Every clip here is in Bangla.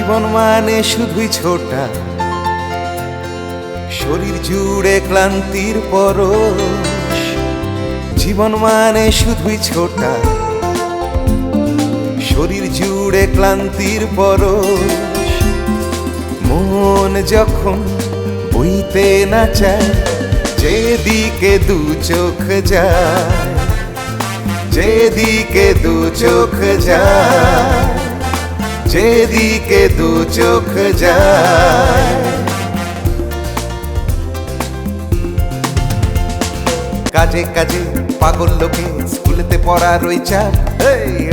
জীবন মানে শুধুই ছোটা, শরীর জুড়ে ক্লান্তির পরশ। জীবন মানে শুধুই ছোটা, শরীর জুড়ে ক্লান্তির পরশ। মন যখন বইতে না চায়, যেদিকে দু চোখ যায়, যেদিকে দু চোখ যায়, যেদিকে দু চোখ যায়। কাজে কাজে পাগল লোকে স্কুলেতে পড়ার ওই চাপ,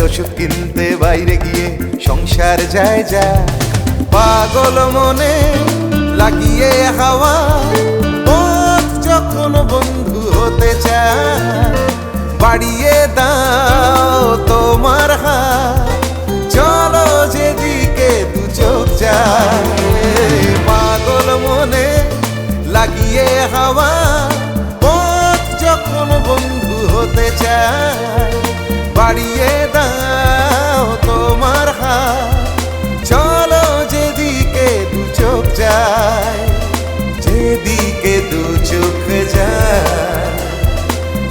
ওষুধ কিনতে বাইরে গিয়ে সংসার যায় যা। পাগল মনে লাগিয়ে হাওয়া, পথ যখন বন্ধু হতে চায়, বাড়িয়ে দাও তোমার হাত, চলো যেদিকে দু চোখ যায়। পাগল মনে লাগিয়ে হাওয়া, পথ যখন বন্ধু হতে চায়, বাড়িয়ে দাও তোমার হাত, চলো যেদিকে দু চোখ যায়, যেদিকে দু চোখ যায়,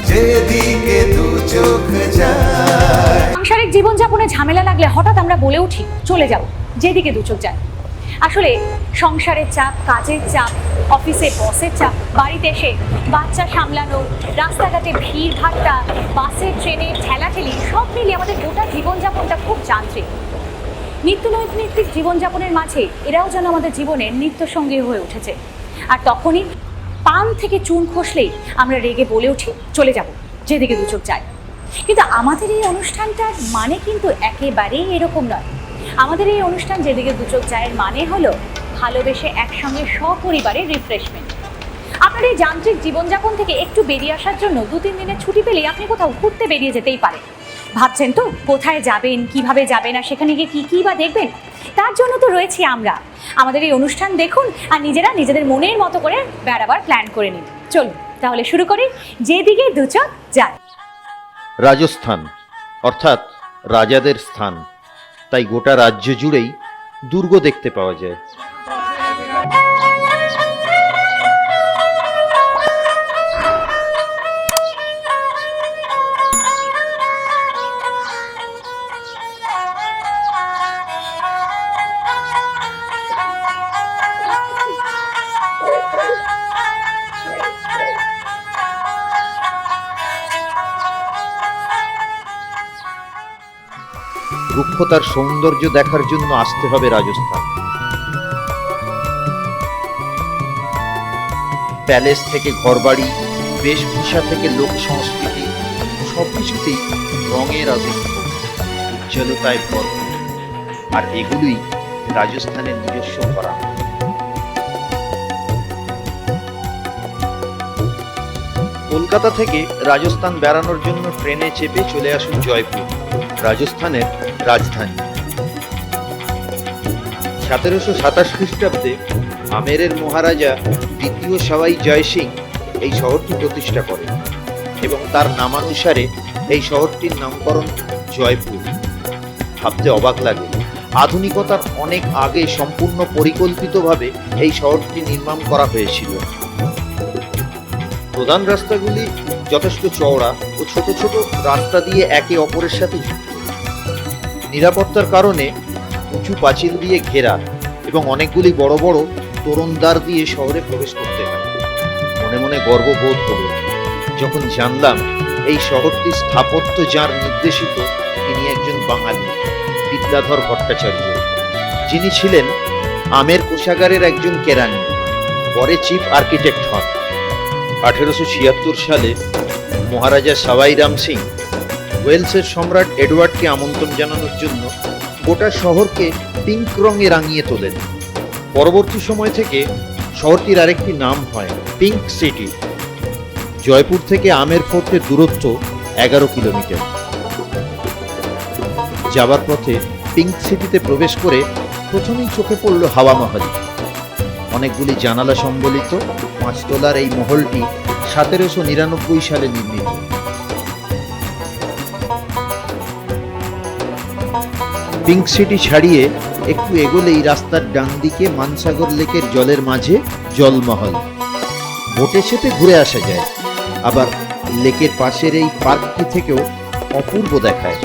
যেদিকে দু চোখ যায়। সাংসারিক জীবনযাপনে ঝামেলা লাগলে হঠাৎ আমরা বলে উঠি চলে যাব, যেদিকে দু চোখ যায়। আসলে সংসারের চাপ, কাজের চাপ, অফিসে বসের চাপ, বাড়িতে এসে বাচ্চা সামলানো, রাস্তাঘাটে ভিড় ভাট্টা, বাসে ট্রেনে ঠেলাঠেলি, সব মিলিয়ে আমাদের গোটা জীবনযাপনটা খুব যান্ত্রিক। নিত্যনৈমিত্তিক জীবনযাপনের মাঝে এরাও যেন আমাদের জীবনের নিত্যসঙ্গী হয়ে উঠেছে। আর তখনই পান থেকে চুন খসলেই আমরা রেগে বলে উঠি চলে যাব, যেদিকে দু চোখ যায়। কিন্তু আমাদের এই অনুষ্ঠানটার মানে কিন্তু একেবারেই এরকম নয়। আমাদের এই অনুষ্ঠান যেদিকে দু চোখ যায় মানে হলো ভালোবেসে একসঙ্গে সপরিবারে রিফ্রেশমেন্ট। আপনার এই যান্ত্রিক জীবনযাপন থেকে একটু বেরিয়ে আসার জন্য 2-3 দিনের ছুটি পেলেই আপনি কোথাও ঘুরতে বেরিয়ে যেতেই পারেন। ভাবছেন তো কোথায় যাবেন, কিভাবে যাবেন, আর সেখানে গিয়ে কী বা দেখবেন? তার জন্য তো রয়েছি আমরা। আমাদের এই অনুষ্ঠান দেখুন আর নিজেরা নিজেদের মনের মতো করে বেড়াবার প্ল্যান করে নিন। চলুন তাহলে শুরু করি, যেদিকে দু চোখ যায়। রাজস্থান অর্থাৎ রাজাদের স্থান, তাই গোটা রাজ্য জুড়েই দুর্গ দেখতে পাওয়া যায়। রুক্ষতার সৌন্দর্য দেখার জন্য আসতে হবে রাজস্থান। প্যালেস থেকে ঘরবাড়ি, বেশভূষা থেকে লোক সংস্কৃতি, সবকিছুতেই রঙের আধিক্য, উজ্জ্বলতায় ভরপুর। আর এগুলোই রাজস্থানের নিজস্ব করা। কলকাতা থেকে রাজস্থান বেড়ানোর জন্য ট্রেনে চেপে চলে আসুন জয়পুর, রাজস্থানের রাজধানী। 1727 খ্রিস্টাব্দে আমেরের মহারাজা দ্বিতীয় সওয়াই জয় সিং এই শহরটি প্রতিষ্ঠা করেন এবং তার নামানুসারে এই শহরটির নামকরণ জয়পুর। ভাবতে অবাক লাগে, আধুনিকতার অনেক আগে সম্পূর্ণ পরিকল্পিতভাবে এই শহরটি নির্মাণ করা হয়েছিল। প্রধান রাস্তাগুলি যথেষ্ট চওড়া ও ছোট ছোট রাস্তা দিয়ে একে অপরের সাথে যুক্ত। নিরাপত্তার কারণে উঁচু পাঁচিল দিয়ে ঘেরা এবং অনেকগুলি বড় বড় তোরণদ্বার দিয়ে শহরে প্রবেশ করতে হয়। মনে মনে গর্ববোধ হলো যখন জানলাম এই শহরটি স্থাপত্য যার নির্দেশিত তিনি একজন বাঙালি, বিদ্যাধর ভট্টাচার্য, যিনি ছিলেন আমের কোষাগারের একজন কেরানি, পরে চিফ আর্কিটেক্ট হন। 1876 সালে মহারাজা সওয়াই রাম সিং ওয়েলসের সম্রাট এডওয়ার্ডকে আমন্ত্রণ জানানোর জন্য গোটা শহরকে পিঙ্ক রঙে রাঙিয়ে তোলেন। পরবর্তী সময় থেকে শহরটির আরেকটি নাম হয় পিঙ্ক সিটি। জয়পুর থেকে আমের ফোর্টের দূরত্ব 11 কিলোমিটার। যাবার পথে পিঙ্ক সিটিতে প্রবেশ করে প্রথমেই চোখে পড়ল হাওয়া মহল। অনেকগুলি জানালা সম্বলিত 5 তলার এই মহলটি 1799 সালে নির্মিত। পিঙ্ক সিটি ছাড়িয়ে একটু এগোলেই রাস্তার ডান দিকে মানসাগর লেকের জলের মাঝে জলমহল। বোটে চেপে ঘুরে আসা যায়, আবার লেকের পাশের এই পার্কটি থেকেও অপূর্ব দেখায়।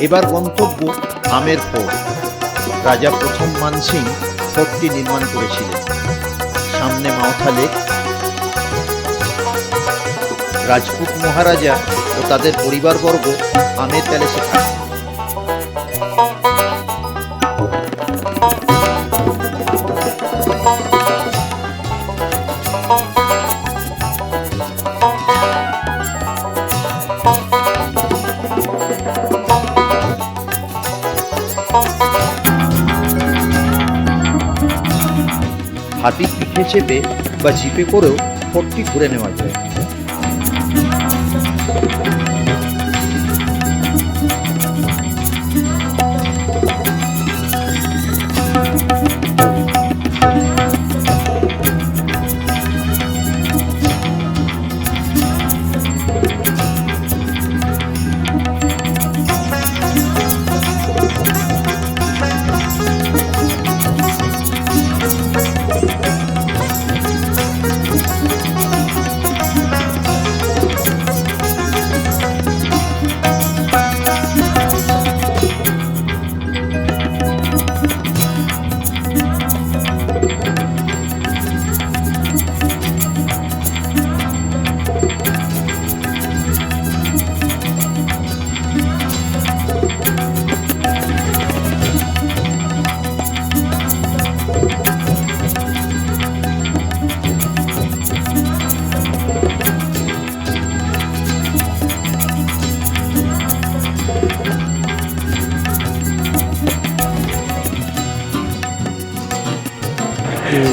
এবার গন্তব্য আমের ফোর্ট। রাজা প্রথম মানসিং ফোর্টটি নির্মাণ করেছিলেন। সামনে মাওথা লেক। রাজপুত মহারাজা ও তাদের পরিবারবর্গ আমের প্যালেসে থাকতেন। হাতির পিঠে চেপে বা জিপে করেও ফোর্টটি ঘুরে নেওয়া যায়।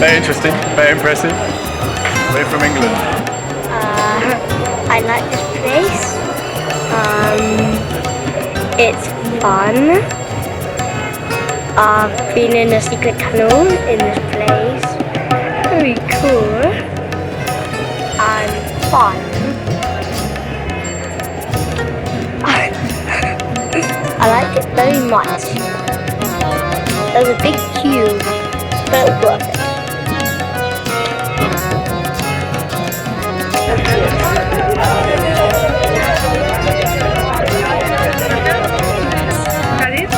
Very interesting, very impressive. We're from England. I like this place. It's fun. I've been in a secret tunnel in this place. Very cool and fun. I liked it very much. There's a big queue, but it was worth it.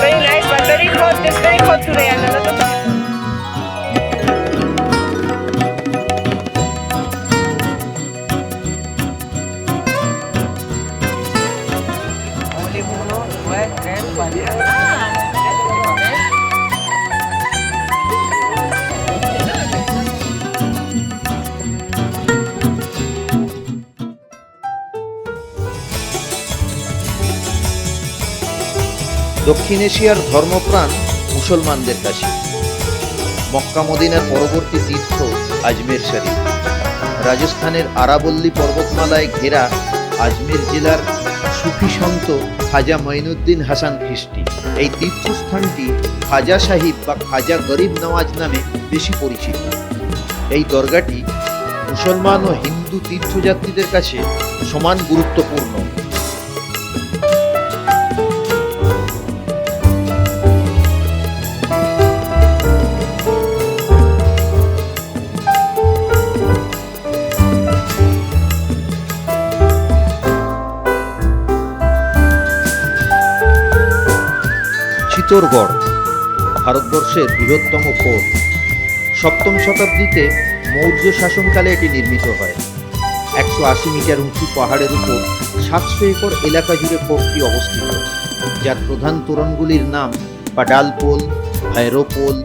Very nice, but very hot. It's very hot today and a lot of দক্ষিণ এশিয়ার ধর্মপ্রাণ মুসলমানদের কাছে। মক্কা মদিনার পরবর্তী তীর্থ আজমের শরীফ। রাজস্থানের আরাবল্লী পর্বতমালায় ঘেরা আজমের জেলার সুফি সন্ত খাজা মঈনুদ্দিন হাসান খিস্টি। এই তীর্থস্থানটি খাজা সাহিব বা খাজা গরিব নওয়াজ নামে বেশি পরিচিত। এই দরগাটি মুসলমান ও হিন্দু তীর্থযাত্রীদের কাছে সমান গুরুত্বপূর্ণ। চিত্তরগড় ভারতবর্ষের বৃহত্তম ফোর্ট। সপ্তম শতাব্দীতে মৌর্য শাসনকালে এটি নির্মিত হয়। 180 মিটার উঁচু পাহাড়ের উপর 700 একর এলাকা জুড়ে ফোর্টটি অবস্থিত, যার প্রধান তোরণগুলির নাম পাডাল পোল, ভৈরব পোল,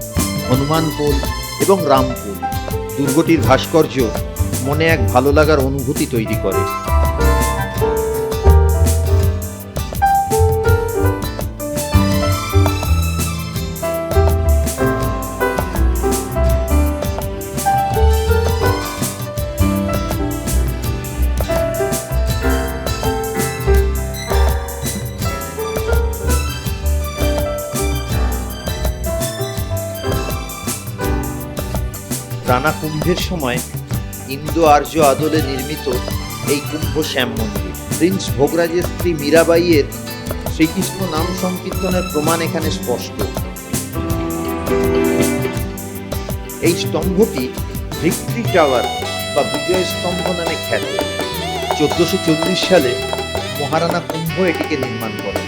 হনুমান পোল এবং রামপুর। দুর্গটির ভাস্কর্য মনে এক ভালো লাগার অনুভূতি তৈরি করে। রানা কুম্ভের সময় ইন্দো আর্য আদলে নির্মিত এই কুম্ভ শ্যাম মন্দির। প্রিন্স ভোগরাজের স্ত্রী মীরাবাইয়ের শ্রীকৃষ্ণ নাম সংকীর্তনের প্রমাণ এখানে স্পষ্ট। এই স্তম্ভটি ভিক্টরি টাওয়ার বা বিজয় স্তম্ভ নামে খ্যাত। 1440 সালে মহারানা কুম্ভ এটিকে নির্মাণ করেন।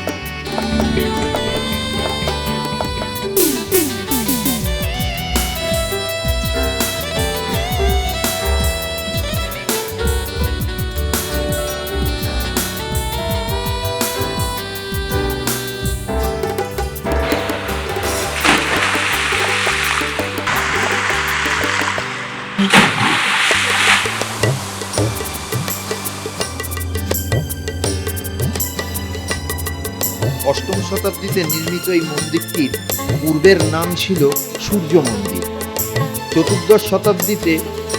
অষ্টম শতাব্দীতে নির্মিত এই মন্দিরটির পূর্বের নাম ছিল সূর্য মন্দির। 14 শতাব্দীতে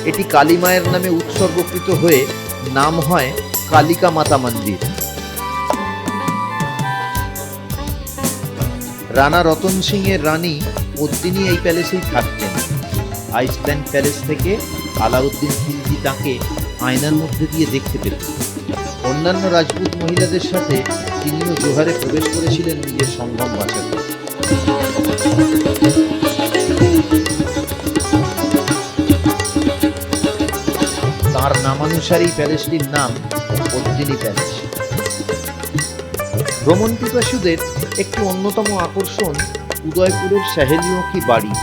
এটি কালী মায়ের নামে উৎসর্গকৃত হয়ে নাম হয় কালিকা মাতা মন্দির। রানা রতন সিং এর রানী পদ্মিনী এই প্যালেসেই থাকতেন। আইসল্যান্ড প্যালেস থেকে আলাউদ্দিন খিলজি তাকে আয়নার মধ্যে দিয়ে দেখতে পেতেন। অন্যান্য রাজপুত মহিলাদের সাথে তিনিও জোহারে প্রবেশ করেছিলেন নিজের সংগ্রাম বাঁচাতে। তার নামানুসারেই প্যালেসটির নাম পদ্মিনী প্যালেস। ভ্রমণ পিপাসুদের একটি অন্যতম আকর্ষণ উদয়পুরের সাহেলিয়কি বাড়ি।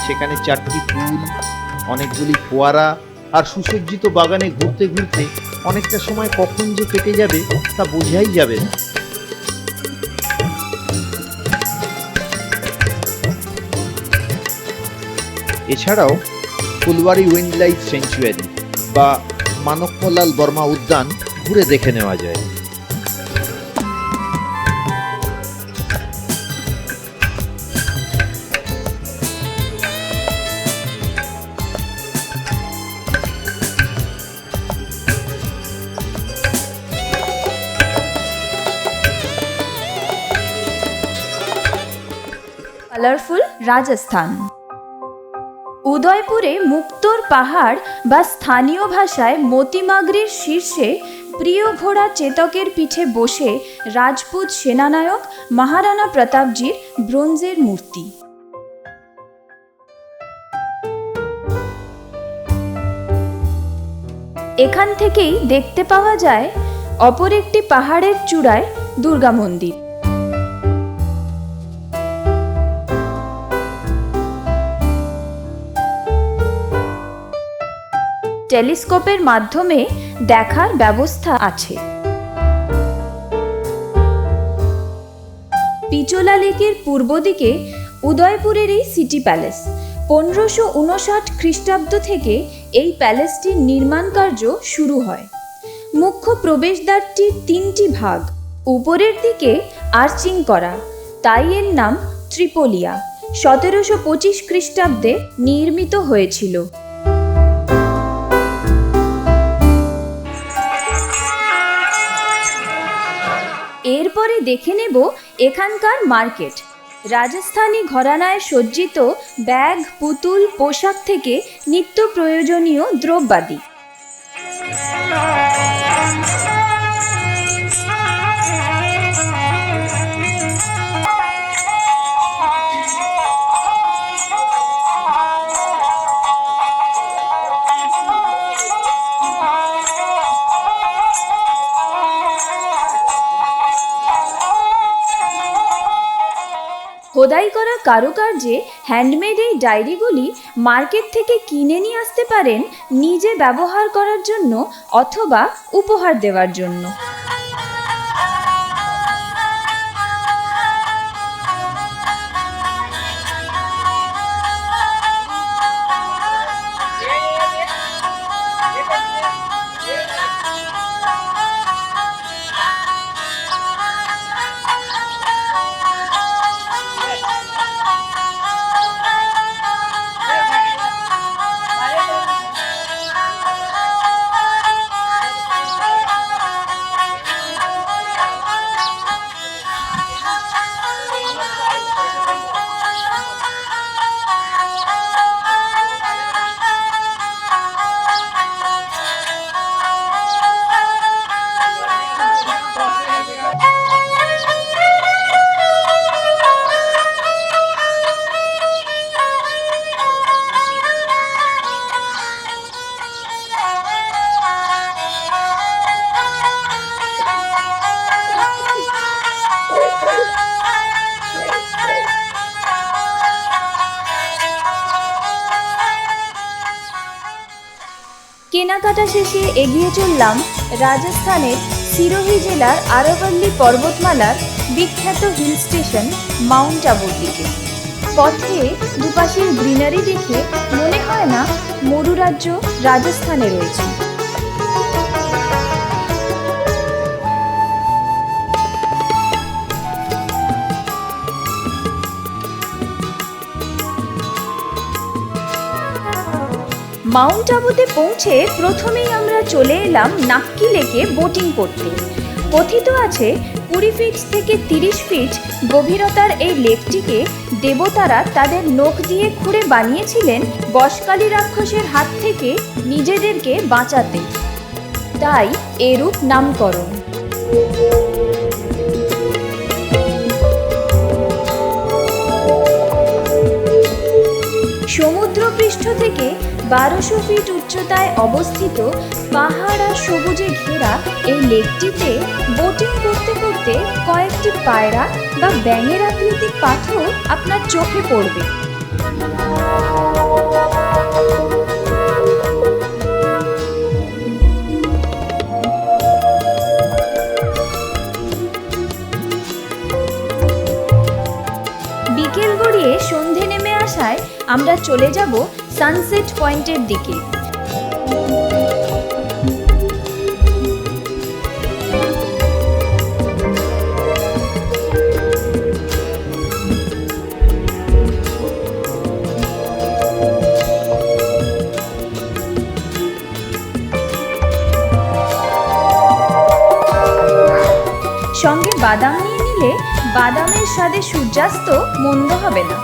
সেখানে 4টি পুল, অনেকগুলি ফোয়ারা আর সুসজ্জিত বাগানে ঘুরতে ঘুরতে অনেকটা সময় কখন যে কেটে যাবে তা বোঝাই যাবে না। এছাড়াও ফুলবাড়ি ওয়াইল্ড লাইফ স্যাংচুয়ারি বা মানবলাল বর্মা উদ্যান ঘুরে দেখে নেওয়া যায়। কালারফুল রাজস্থান। উদয়পুরে মুক্তোর পাহাড় বা স্থানীয় ভাষায় মতিমাগরির শীর্ষে প্রিয় ঘোড়া চেতকের পিঠে বসে রাজপুত সেনানায়ক মহারানা প্রতাপজির ব্রোঞ্জের মূর্তি। এখান থেকেই দেখতে পাওয়া যায় অপর একটি পাহাড়ের চূড়ায় দুর্গা মন্দির। টেলিস্কোপের মাধ্যমে দেখার ব্যবস্থা আছে। পিচোলা লেকের পূর্ব দিকে উদয়পুরের এই সিটি প্যালেস। 1559 খ্রিস্টাব্দ থেকে এই প্যালেসটির নির্মাণ কার্য শুরু হয়। মুখ্য প্রবেশদ্বারটির 3টি ভাগ, উপরের দিকে আর্চিং করা, তাই এর নাম ত্রিপোলিয়া। 1725 খ্রিস্টাব্দে নির্মিত হয়েছিল। এরপরে দেখে নেব এখানকার মার্কেট। রাজস্থানী ঘরানায় সজ্জিত ব্যাগ, পুতুল, পোশাক থেকে নিত্য প্রয়োজনীয় দ্রব্যাদি। খোদাই করা কারুকার্যে হ্যান্ডমেড এই ডায়েরিগুলি মার্কেট থেকে কিনে নিয়ে আসতে পারেন নিজে ব্যবহার করার জন্য অথবা উপহার দেওয়ার জন্য। কেনাকাটা শেষে এগিয়ে চললাম রাজস্থানের সিরোহি জেলার আরাভাল্লি পর্বতমালার বিখ্যাত হিল স্টেশন মাউন্ট আবুর দিকে। পথে দুপাশের গ্রিনারি দেখে মনে হয় না মরু রাজ্য রাজস্থানে রয়েছে। মাউন্ট আবুতে পৌঁছে প্রথমেই আমরা চলে এলাম নাক্কি লেকে বোটিং করতে। কথিত আছে 20 ফিট থেকে 30 ফিট গভীরতার এই লেকটিকে দেবতারা তাদের নখ দিয়ে খুঁড়ে বানিয়েছিলেন বশকালী রাক্ষসের হাত থেকে নিজেদেরকে বাঁচাতে, তাই এরূপ নামকরণ। সমুদ্রপৃষ্ঠ থেকে 1200 ফিট উচ্চতায় অবস্থিত পাহাড় আর সবুজে ঘেরা এই লেকটিতে বোটিং করতে করতে কয়েকটি পায়রা বা ব্যাঙের আকৃতির পাথর আপনার চোখে পড়বে। বিকেল গড়িয়ে সন্ধে নেমে আসায় আমরা চলে যাব সানসেট পয়েন্টের দিকে। সঙ্গে বাদাম নিয়ে নিলে বাদামের স্বাদে সূর্যাস্ত মন্দ হবে না।